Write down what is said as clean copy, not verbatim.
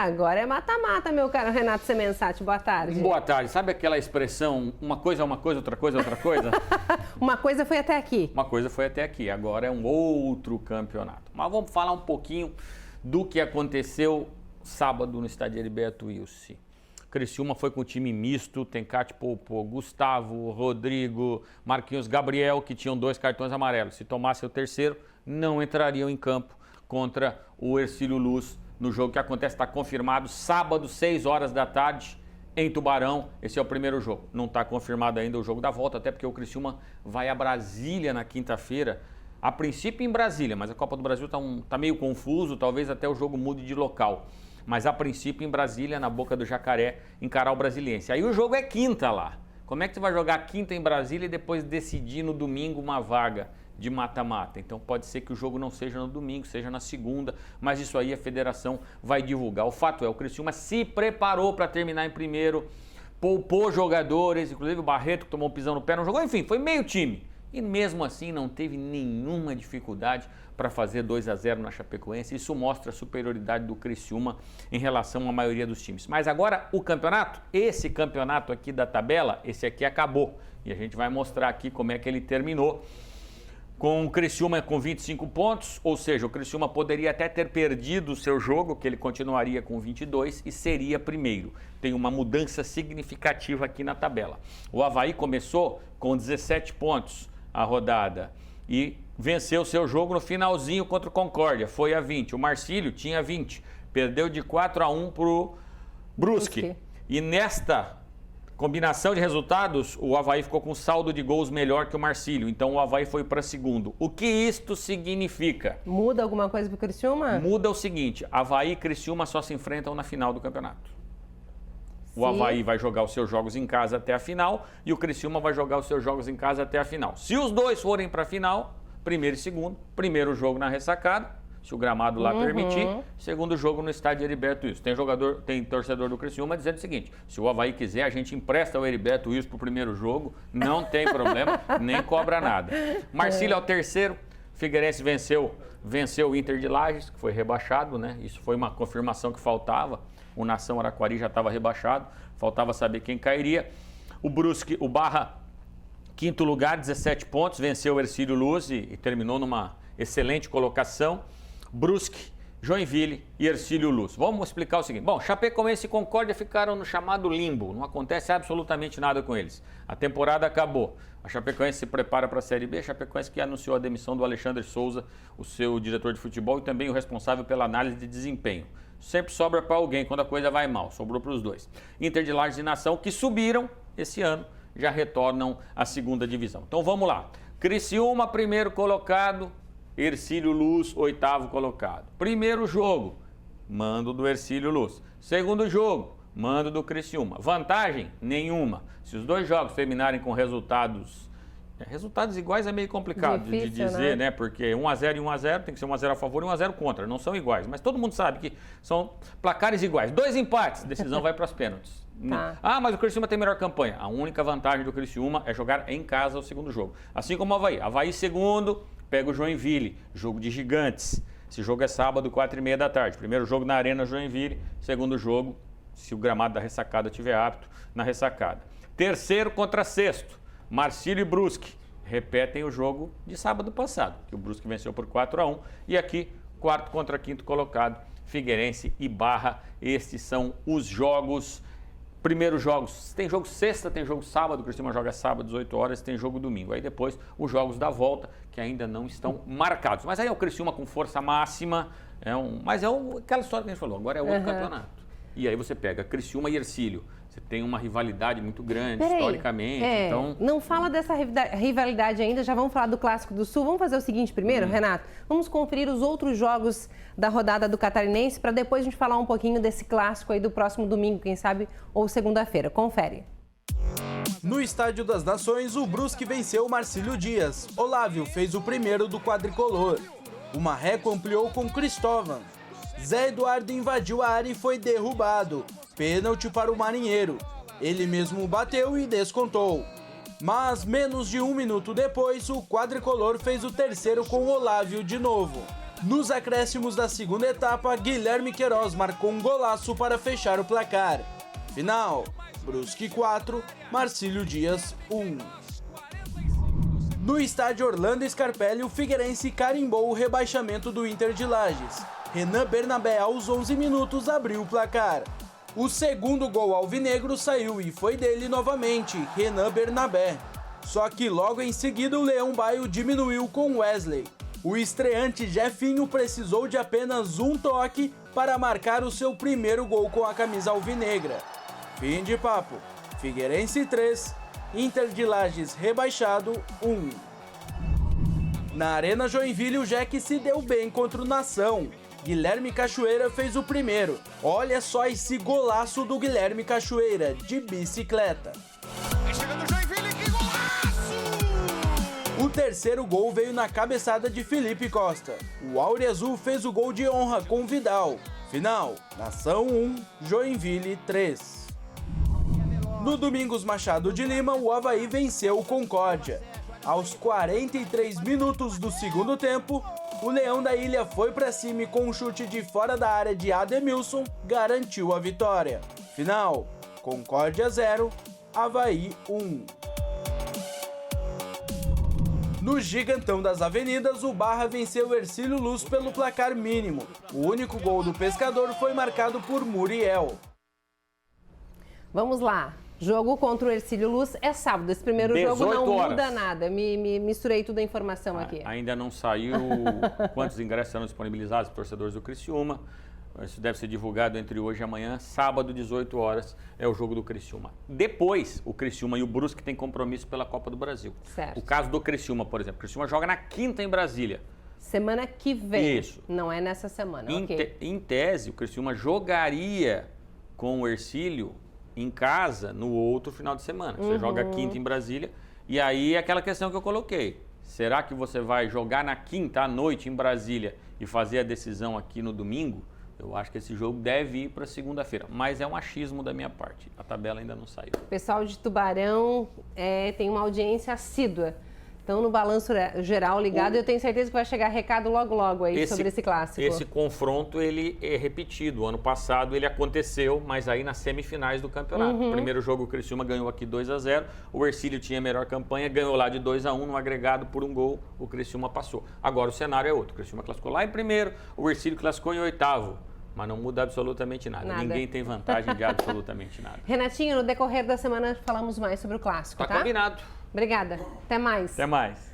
Agora é mata-mata, meu caro Renato Semensati. Boa tarde. Boa tarde. Sabe aquela expressão, uma coisa é uma coisa, outra coisa é outra coisa? Uma coisa foi até aqui. Uma coisa foi até aqui, agora é um outro campeonato. Mas vamos falar um pouquinho do que aconteceu sábado no estádio Heriberto Wilson. Criciúma foi com o time misto, tem Cate Poupô, Gustavo, Rodrigo, Marquinhos, Gabriel, que tinham 2 cartões amarelos. Se tomasse o terceiro, não entrariam em campo contra o Hercílio Luz no jogo que acontece, está confirmado, sábado, 6 horas da tarde, em Tubarão. Esse é o primeiro jogo. Não está confirmado ainda o jogo da volta, até porque o Criciúma vai a Brasília na quinta-feira. A princípio em Brasília, mas a Copa do Brasil está meio confuso, talvez até o jogo mude de local. Mas a princípio em Brasília, na Boca do Jacaré, encarar o Brasiliense. Aí o jogo é quinta lá. Como é que você vai jogar quinta em Brasília e depois decidir no domingo uma vaga de mata-mata? Então pode ser que o jogo não seja no domingo, seja na segunda, mas isso aí a federação vai divulgar. O fato é, o Criciúma se preparou para terminar em primeiro, poupou jogadores, inclusive o Barreto que tomou um pisão no pé, não jogou, enfim, foi meio time. E mesmo assim não teve nenhuma dificuldade para fazer 2-0 na Chapecoense. Isso mostra a superioridade do Criciúma em relação à maioria dos times. Mas agora o campeonato, esse campeonato aqui da tabela, esse aqui acabou. E a gente vai mostrar aqui como é que ele terminou. Com o Criciúma com 25 pontos, ou seja, o Criciúma poderia até ter perdido o seu jogo, que ele continuaria com 22 e seria primeiro. Tem uma mudança significativa aqui na tabela. O Avaí começou com 17 pontos a rodada e venceu o seu jogo no finalzinho contra o Concórdia, foi a 20. O Marcílio tinha 20, perdeu de 4-1 para o Brusque. E nesta combinação de resultados, o Avaí ficou com saldo de gols melhor que o Marcílio, então o Avaí foi para segundo. O que isto significa? Muda alguma coisa para o Criciúma? Muda o seguinte, Avaí e Criciúma só se enfrentam na final do campeonato. O Avaí vai jogar os seus jogos em casa até a final e o Criciúma vai jogar os seus jogos em casa até a final. Se os dois forem para a final, primeiro e segundo, primeiro jogo na ressacada, se o gramado lá permitir, segundo jogo no estádio Heriberto Wilson. Tem torcedor do Criciúma dizendo o seguinte, se o Avaí quiser, a gente empresta o Heriberto Wilson para o primeiro jogo, não tem problema, nem cobra nada. Marcílio é o terceiro, Figueirense venceu o Inter de Lages, que foi rebaixado, né? Isso foi uma confirmação que faltava. O Nação Araquari já estava rebaixado, faltava saber quem cairia. O Brusque, o Barra, quinto lugar, 17 pontos, venceu o Hercílio Luz e terminou numa excelente colocação. Brusque, Joinville e Hercílio Luz. Vamos explicar o seguinte. Bom, Chapecoense e Concórdia ficaram no chamado limbo, não acontece absolutamente nada com eles. A temporada acabou. A Chapecoense se prepara para a Série B, a Chapecoense que anunciou a demissão do Alexandre Souza, o seu diretor de futebol e também o responsável pela análise de desempenho. Sempre sobra para alguém quando a coisa vai mal, sobrou para os dois. Inter de Lages e Nação, que subiram esse ano, já retornam à segunda divisão. Então vamos lá. Criciúma, primeiro colocado, Hercílio Luz, oitavo colocado. Primeiro jogo, mando do Hercílio Luz. Segundo jogo, mando do Criciúma. Vantagem? Nenhuma. Se os dois jogos terminarem com resultados iguais é meio complicado de dizer, né? Porque 1-0 e 1-0 tem que ser 1-0 a favor e 1-0 contra. Não são iguais, mas todo mundo sabe que são placares iguais. 2 empates, decisão vai para os pênaltis. Tá. Ah, mas o Criciúma tem melhor campanha. A única vantagem do Criciúma é jogar em casa o segundo jogo. Assim como o Avaí. Avaí segundo, pega o Joinville, jogo de gigantes. Esse jogo é sábado, 4h30 da tarde. Primeiro jogo na Arena Joinville, segundo jogo, se o gramado da ressacada estiver apto, na ressacada. Terceiro contra sexto. Marcílio e Brusque repetem o jogo de sábado passado, que o Brusque venceu por 4-1. E aqui, quarto contra quinto colocado, Figueirense e Barra. Estes são os jogos. Primeiros jogos, tem jogo sexta, tem jogo sábado, o Criciúma joga sábado, 18 horas, tem jogo domingo. Aí depois, os jogos da volta, que ainda não estão marcados. Mas aí é o Criciúma com força máxima, aquela história que a gente falou, agora é outro campeonato. E aí você pega Criciúma e Hercílio. Você tem uma rivalidade muito grande, historicamente. Então... Não fala dessa rivalidade ainda, já vamos falar do Clássico do Sul. Vamos fazer o seguinte primeiro, Renato? Vamos conferir os outros jogos da rodada do Catarinense para depois a gente falar um pouquinho desse clássico aí do próximo domingo, quem sabe, ou segunda-feira. Confere. No Estádio das Nações, o Brusque venceu o Marcílio Dias. Olávio fez o primeiro do quadricolor. O Marreco ampliou com Cristóvão. Zé Eduardo invadiu a área e foi derrubado. Pênalti para o Marinheiro. Ele mesmo bateu e descontou. Mas menos de um minuto depois, o quadricolor fez o terceiro com Olávio de novo. Nos acréscimos da segunda etapa, Guilherme Queiroz marcou um golaço para fechar o placar. Final, Brusque 4, Marcílio Dias 1. No estádio Orlando Scarpelli, o Figueirense carimbou o rebaixamento do Inter de Lages. Renan Bernabé, aos 11 minutos, abriu o placar. O segundo gol alvinegro saiu e foi dele novamente, Renan Bernabé. Só que logo em seguida o Leão Baio diminuiu com Wesley. O estreante Jefinho precisou de apenas um toque para marcar o seu primeiro gol com a camisa alvinegra. Fim de papo. Figueirense 3, Inter de Lages rebaixado 1. Na Arena Joinville, o Jack se deu bem contra o Nação. Guilherme Cachoeira fez o primeiro. Olha só esse golaço do Guilherme Cachoeira, de bicicleta. O terceiro gol veio na cabeçada de Felipe Costa. O Auriazul fez o gol de honra com Vidal. Final, Nação 1, Joinville 3. No Domingos Machado de Lima, o Avaí venceu o Concórdia. Aos 43 minutos do segundo tempo, o Leão da Ilha foi para cima e com um chute de fora da área de Ademilson, garantiu a vitória. Final, Concórdia 0, Avaí 1. No Gigantão das Avenidas, o Barra venceu o Hercílio Luz pelo placar mínimo. O único gol do Pescador foi marcado por Muriel. Vamos lá. Jogo contra o Hercílio Luz é sábado. Esse primeiro jogo não muda nada. Me misturei toda a informação aqui. Ainda não saiu quantos ingressos serão disponibilizados para os torcedores do Criciúma. Isso deve ser divulgado entre hoje e amanhã. Sábado, 18 horas, é o jogo do Criciúma. Depois, o Criciúma e o Brusque têm compromisso pela Copa do Brasil. Certo. O caso do Criciúma, por exemplo. O Criciúma joga na quinta em Brasília. Semana que vem. Isso. Não é nessa semana, ok. Em tese, o Criciúma jogaria com o Hercílio em casa no outro final de semana. Você joga quinta em Brasília. E aí, aquela questão que eu coloquei. Será que você vai jogar na quinta à noite em Brasília e fazer a decisão aqui no domingo? Eu acho que esse jogo deve ir para segunda-feira, mas é um achismo da minha parte. A tabela ainda não saiu. O pessoal de Tubarão tem uma audiência assídua. Então, no Balanço Geral ligado, eu tenho certeza que vai chegar recado logo aí sobre esse clássico. Esse confronto, ele é repetido. O ano passado ele aconteceu, mas aí nas semifinais do campeonato. O primeiro jogo o Criciúma ganhou aqui 2-0, o Hercílio tinha a melhor campanha, ganhou lá de 2-1 no agregado por um gol, o Criciúma passou. Agora o cenário é outro, o Criciúma classificou lá em primeiro, o Hercílio classificou em oitavo. Mas não muda absolutamente nada. Ninguém tem vantagem de absolutamente nada. Renatinho, no decorrer da semana falamos mais sobre o clássico, tá? Tá combinado. Obrigada. Até mais. Até mais.